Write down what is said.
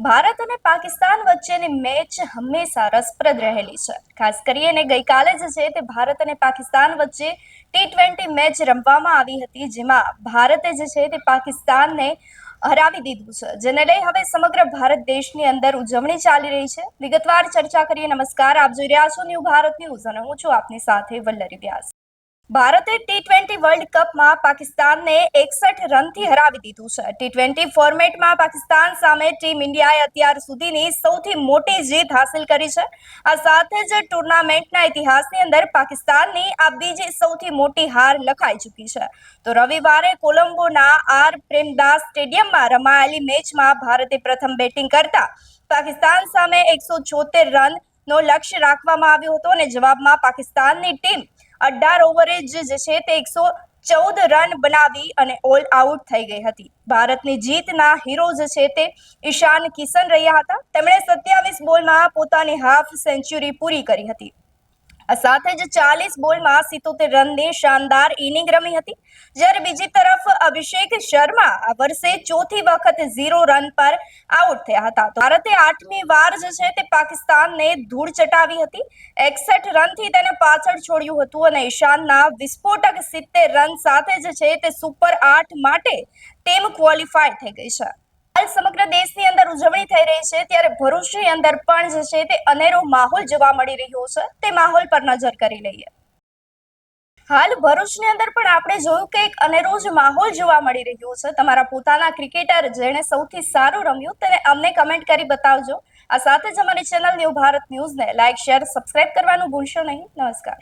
ભારત અને પાકિસ્તાન વચ્ચેની મેચ હંમેશા રસપ્રદ રહેલી છે। ખાસ કરીને ગઈકાલે જે છે તે ભારત અને પાકિસ્તાન વચ્ચે T20 મેચ રમવામાં આવી હતી, જેમાં ભારતે જે છે તે પાકિસ્તાનને હરાવી દીધું છે, જેને લઈ હવે સમગ્ર ભારત દેશની અંદર ઉજવણી ચાલી રહી છે। વિગતવાર ચર્ચા કરીએ। નમસ્કાર, આપ જોઈ રહ્યા છો ન્યૂ ભારત ન્યૂઝ અને હું છું આપની સાથે વલ્લરી વ્યાસ। ભારતે T20 વર્લ્ડ કપમાં પાકિસ્તાનને 61 રનથી હરાવી દીધું છે। T20 ફોર્મેટમાં પાકિસ્તાન સામે ટીમ ઇન્ડિયાએ અત્યાર સુધીની સૌથી મોટી જીત હાંસલ કરી છે। આ સાથે જ ટુર્નામેન્ટના ઇતિહાસની અંદર પાકિસ્તાનની આ બીજી સૌથી મોટી હાર લખાઈ ચૂકી છે। તો રવિવારે કોલંબોના આર પ્રેમદાસ સ્ટેડિયમમાં રમાયેલી મેચમાં ભારતે પ્રથમ બેટિંગ કરતા પાકિસ્તાન સામે 174 રનનો લક્ષ્ય રાખવામાં આવ્યો હતો અને જવાબમાં પાકિસ્તાનની ટીમ 18 ઓવરે જે છે તે 114 રન બનાવી અને ઓલ આઉટ થઈ ગઈ હતી। ભારતની જીતના હીરો જે છે તે ઈશાન કિશન રહ્યા હતા। તેમણે 27 બોલમાં પોતાની હાફ સેન્ચુરી પૂરી કરી હતી। આ સાથે જ 40 બોલમાં 77 રનની શાનદાર ઇનિંગ રમી હતી। જ્યારે બીજી તરફ અભિષેક શર્મા આ વર્ષે ચોથી વખત 0 રન પર આઉટ થયા હતા। ભારતે 8મી વાર જે છે તે પાકિસ્તાનને ધૂળ ચટાવી હતી। 61 રનથી તેને પાછળ છોડ્યું હતું અને ઈશાનના વિસ્ફોટક 70 રન સાથે જે છે તે સુપર 8 માટે ટીમ ક્વોલિફાય થઈ ગઈ છે। હાલ સમગ્ર દેશની અંદર ઉજવણી થઈ રહી છે, ત્યારે ભરૂચની અંદર પણ જે છે તે અનેરો માહોલ જોવા મળી રહ્યો છે। તે માહોલ પર નજર કરી લઈએ। હાલ ભરૂચની અંદર પણ આપણે જોયું કે એક અનેરો જ માહોલ જોવા મળી રહ્યો છે। તમારા પોતાના ક્રિકેટર જેણે સૌથી સારું રમ્યું તેને અમને કમેન્ટ કરી બતાવજો। આ સાથે જ અમારી ચેનલ ન્યૂ ભારત ન્યૂઝને લાઇક, શેર, સબસ્ક્રાઇબ કરવાનું ભૂલશો નહીં। નમસ્કાર।